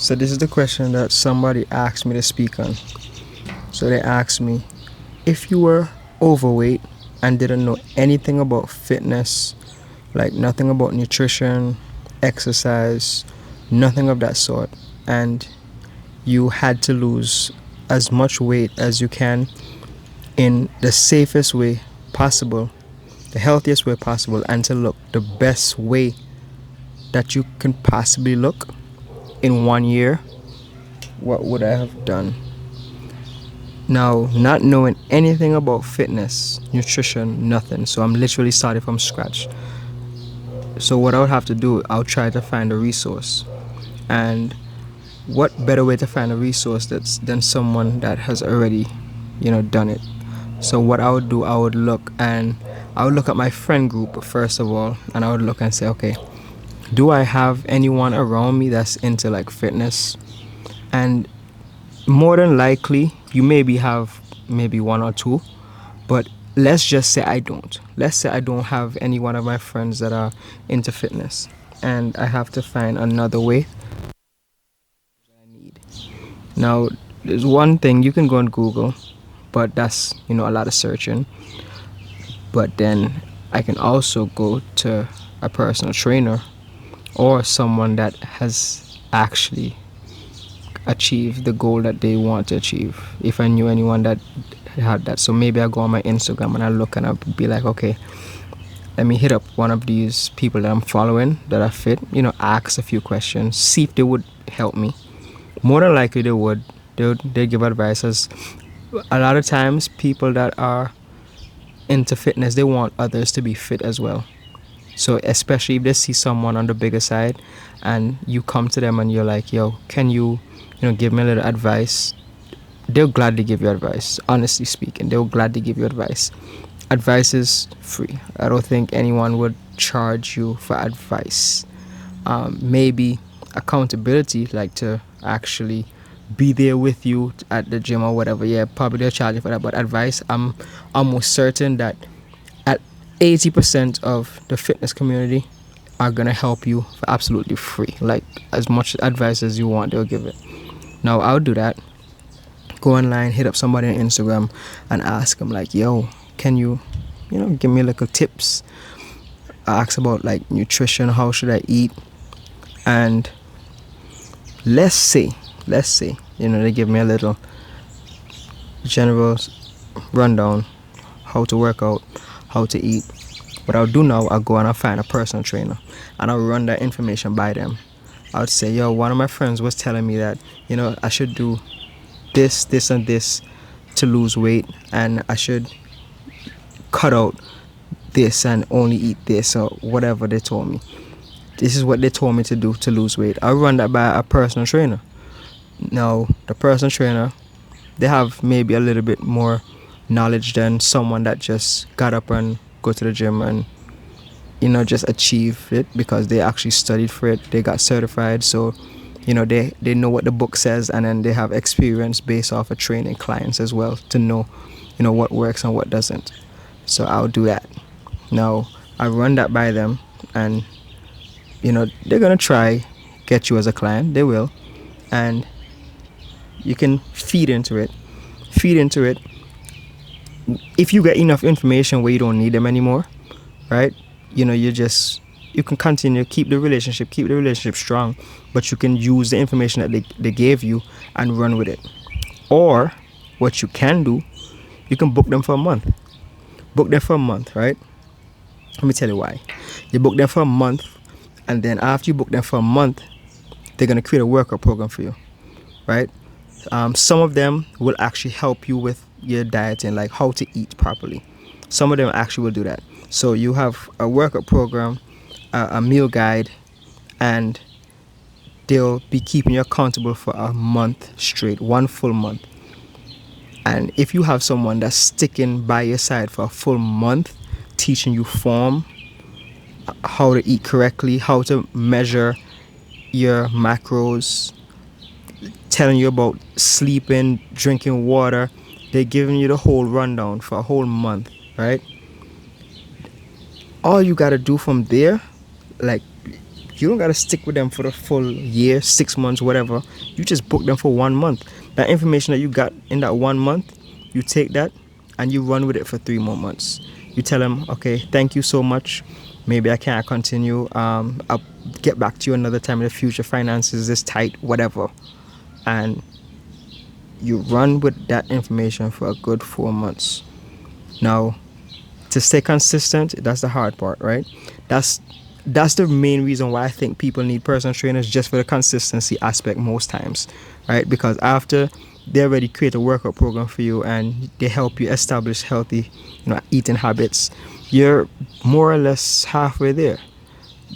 So this is the question that somebody asked me to speak on. So they asked me, if you were overweight and didn't know anything about fitness, like nothing about nutrition, exercise, nothing of that sort, and you had to lose as much weight as you can in the safest way possible, the healthiest way possible, and to look the best way that you can possibly look in 1 year, what would I have done? Now, not knowing anything about fitness, nutrition, nothing, so I'm literally starting from scratch. So what I would have to do, I'll try to find a resource. And what better way to find a resource that's than someone that has already, done it. So what I would do, I would look at my friend group first of all, and I would look and say, okay, do I have anyone around me that's into like fitness? And more than likely, you maybe have maybe one or two, but let's just say I don't. Let's say I don't have any one of my friends that are into fitness, and I have to find another way I need. Now, there's one thing you can go on Google, but that's a lot of searching. But then I can also go to a personal trainer or someone that has actually achieved the goal that they want to achieve. If I knew anyone that had that, so maybe I go on my Instagram and I look and I'll be like, okay, let me hit up one of these people that I'm following that are fit, ask a few questions, see if they would help me. More than likely they would. They give advice. As a lot of times people that are into fitness, they want others to be fit as well. So especially if they see someone on the bigger side and you come to them and you're like, yo, can you give me a little advice? They'll gladly give you advice. Honestly speaking, they'll gladly give you advice. Advice is free. I don't think anyone would charge you for advice. Maybe accountability, like to actually be there with you at the gym or whatever. Yeah, probably they'll charge you for that. But advice, I'm almost certain that at 80% of the fitness community are gonna help you for absolutely free. Like as much advice as you want, they'll give it. Now I'll do that. Go online, hit up somebody on Instagram, and ask them like, "Yo, can you, give me little tips?" Ask about like nutrition, how should I eat, and let's say, they give me a little general rundown, how to work out, how to eat. What I'll do now, I'll go and I'll find a personal trainer, and I'll run that information by them. I would say, yo, one of my friends was telling me that, I should do this, and this to lose weight, and I should cut out this and only eat this or whatever they told me. This is what they told me to do to lose weight. I'll run that by a personal trainer. Now, the personal trainer, they have maybe a little bit more knowledge than someone that just got up and go to the gym and just achieve it, because they actually studied for it, they got certified, so they know what the book says, and then they have experience based off of training clients as well to know what works and what doesn't. So I'll do that. Now I run that by them, and they're gonna try get you as a client, they will, and you can feed into it. If you get enough information where you don't need them anymore, right, you can continue, keep the relationship strong, but you can use the information that they gave you and run with it. Or what you can do, you can book them for a month. Right? Let me tell you why. You book them for a month, and then after you book them for a month, they're going to create a workout program for you, right? Some of them will actually help you with your diet and like how to eat properly. Some of them actually will do that. So you have a workout program, a meal guide, and they'll be keeping you accountable for a month straight, one full month. And if you have someone that's sticking by your side for a full month, teaching you form, how to eat correctly, how to measure your macros, telling you about sleeping, drinking water, they're giving you the whole rundown for a whole month, right? All you gotta do from there, like You don't gotta stick with them for the full year, 6 months, whatever. You just book them for 1 month. That information that you got in that 1 month, you take that and you run with it for 3 more months. You tell them, okay, thank you so much. Maybe I can't continue. I'll get back to you another time in the future. Finances is tight, whatever. And you run with that information for a good 4 months. Now, to stay consistent, that's the hard part, right? That's the main reason why I think people need personal trainers, just for the consistency aspect most times, right? Because after they already create a workout program for you and they help you establish healthy, eating habits, you're more or less halfway there.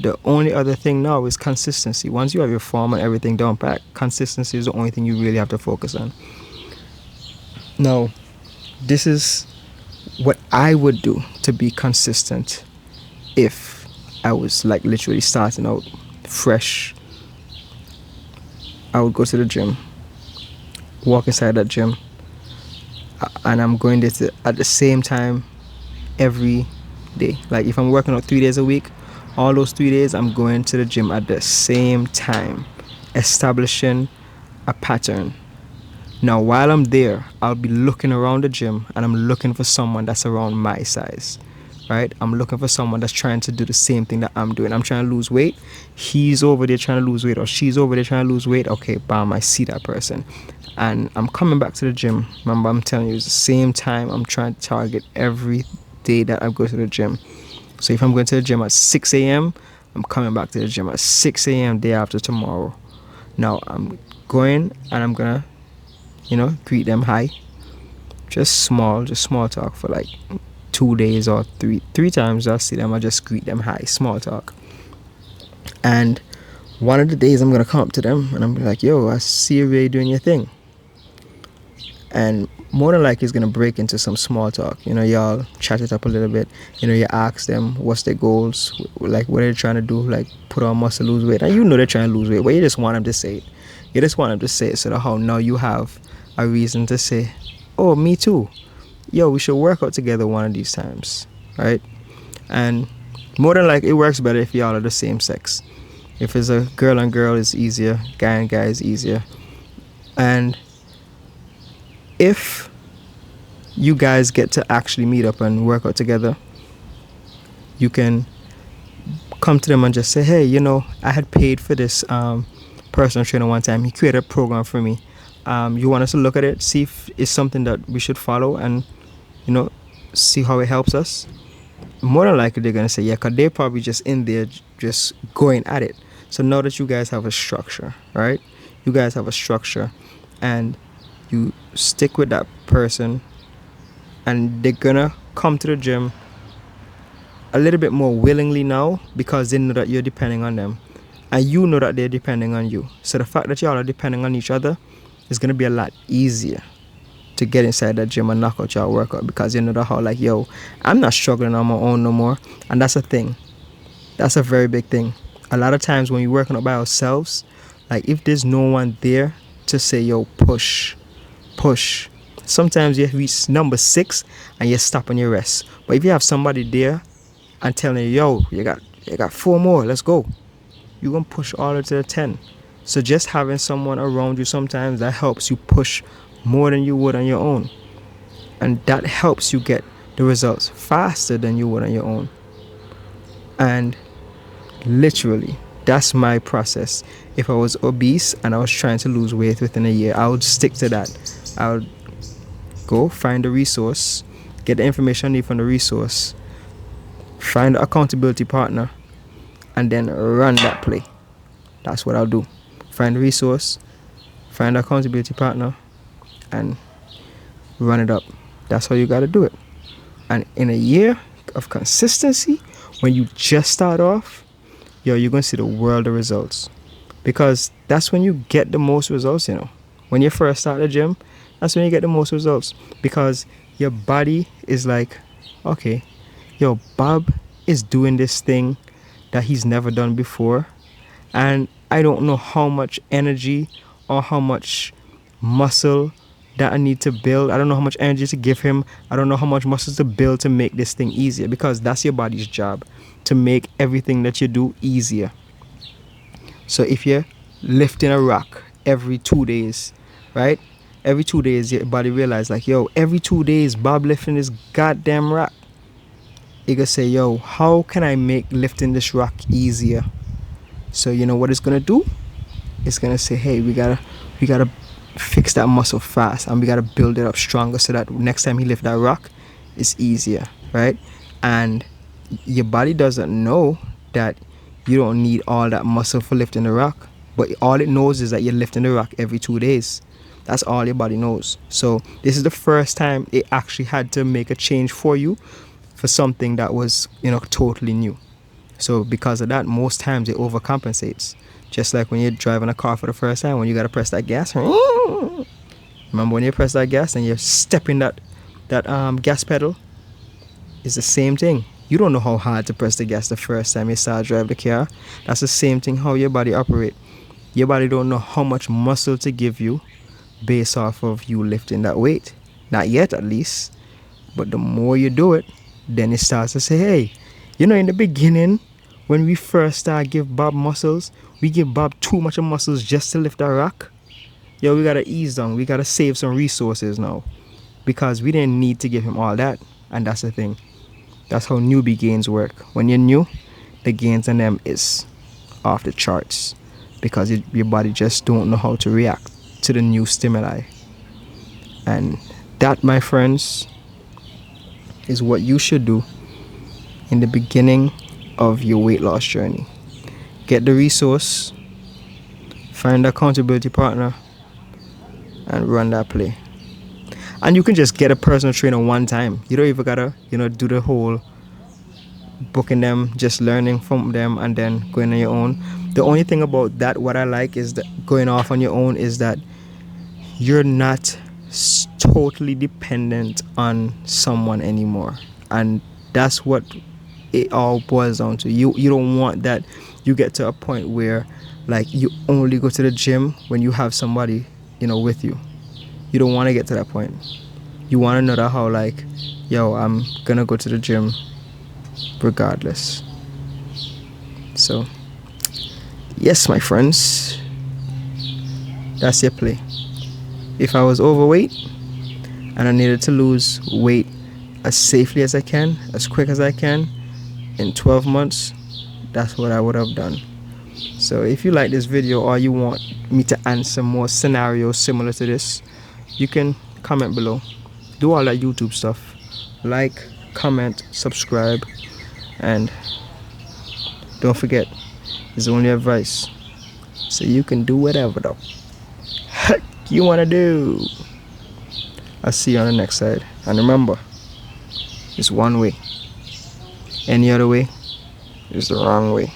The only other thing now is consistency. Once you have your form and everything down pat, consistency is the only thing you really have to focus on. Now, this is what I would do to be consistent if I was like literally starting out fresh. I would go to the gym, walk inside that gym, and I'm going there at the same time every day. Like if I'm working out 3 days a week, all those 3 days I'm going to the gym at the same time, establishing a pattern. Now while I'm there, I'll be looking around the gym and I'm looking for someone that's around my size, right? I'm looking for someone that's trying to do the same thing that I'm doing. I'm trying to lose weight. He's over there trying to lose weight, or she's over there trying to lose weight. Okay, bam, I see that person. And I'm coming back to the gym. Remember, I'm telling you, it's the same time I'm trying to target every day that I go to the gym. So if I'm going to the gym at 6 a.m., I'm coming back to the gym at 6 a.m. day after tomorrow. Now I'm going and I'm going to, greet them hi. Just small talk for like 2 days or three times. I'll see them, I just greet them hi, small talk. And one of the days I'm going to come up to them and I'm like, yo, I see you really doing your thing. And more than likely, it's going to break into some small talk. Y'all chat it up a little bit. You ask them what's their goals, like what are they trying to do, like put on muscle, lose weight. And they're trying to lose weight, but you just want them to say it. You just want them to say it so that how now you have a reason to say, oh, me too. Yo, we should work out together one of these times, right? And more than likely, it works better if y'all are the same sex. If it's a girl and girl, it's easier. Guy and guy is easier. And if you guys get to actually meet up and work out together, you can come to them and just say, hey, I had paid for this personal trainer one time. He created a program for me. You want us to look at it, see if it's something that we should follow and, see how it helps us? More than likely, they're going to say, yeah, because they're probably just in there just going at it. So now that you guys have a structure, right? You guys have a structure and you stick with that person and they're gonna come to the gym a little bit more willingly now because they know that you're depending on them and you know that they're depending on you. So the fact that y'all are depending on each other is gonna be a lot easier to get inside that gym and knock out y'all workout because you know that how like, yo, I'm not struggling on my own no more. And that's a thing. That's a very big thing. A lot of times when we're working out by ourselves, like if there's no one there to say, yo, push, sometimes you reach number 6 and you stop on your rest. But if you have somebody there and telling you, yo, you got 4 more, let's go, you're gonna push all the way to the 10. So just having someone around you sometimes, that helps you push more than you would on your own, and that helps you get the results faster than you would on your own. And literally, that's my process. If I was obese and I was trying to lose weight within a year, I would stick to that. I would go find a resource, get the information I need from the resource, find an accountability partner, and then run that play. That's what I'll do. Find a resource, find an accountability partner, and run it up. That's how you got to do it. And in a year of consistency, when you just start off, you're going to see the world of results. Because that's when you get the most results, When you first start the gym, that's when you get the most results. Because your body is like, okay, yo, Bob is doing this thing that he's never done before. And I don't know how much energy or how much muscle that I need to build. I don't know how much energy to give him. I don't know how much muscles to build to make this thing easier. Because that's your body's job, to make everything that you do easier. So if you're lifting a rock every 2 days, right? Every 2 days, your body realize like, yo, every 2 days, Bob lifting this goddamn rock. You gonna say, yo, how can I make lifting this rock easier? So you know what it's gonna do? It's gonna say, hey, we gotta fix that muscle fast, and we gotta build it up stronger so that next time he lift that rock, it's easier, right? And your body doesn't know that you don't need all that muscle for lifting the rock, but all it knows is that you're lifting the rock every 2 days. That's all your body knows. So this is the first time it actually had to make a change for you for something that was, totally new. So because of that, most times it overcompensates. Just like when you're driving a car for the first time, when you gotta press that gas. Remember when you press that gas and you're stepping that gas pedal? It's the same thing. You don't know how hard to press the gas the first time you start driving the car. That's the same thing how your body operate. Your body don't know how much muscle to give you based off of you lifting that weight. Not yet, at least. But the more you do it, then it starts to say, hey, in the beginning, when we first start give Bob muscles, we give Bob too much of muscles just to lift that rock. Yo, we gotta ease down. We gotta save some resources now, because we didn't need to give him all that. And that's the thing. That's how newbie gains work. When you're new, the gains on them is off the charts, because your body just don't know how to react to the new stimuli. And that, my friends, is what you should do in the beginning of your weight loss journey. Get the resource, find an accountability partner, and run that play. And you can just get a personal trainer one time. You don't even gotta, do the whole booking them, just learning from them and then going on your own. The only thing about that, what I like, is that going off on your own is that you're not totally dependent on someone anymore. And that's what it all boils down to. You don't want that. You get to a point where like you only go to the gym when you have somebody with you. You don't want to get to that point. You want to know that how like, yo, I'm gonna go to the gym regardless. So yes, my friends, that's your play. If I was overweight and I needed to lose weight as safely as I can, as quick as I can, in 12 months, that's what I would have done. So if you like this video or you want me to answer more scenarios similar to this, you can comment below. Do all that YouTube stuff. Like, comment, subscribe, and don't forget, it's only advice. So you can do whatever the heck you want to do. I'll see you on the next side. And remember, it's one way. Any other way is the wrong way.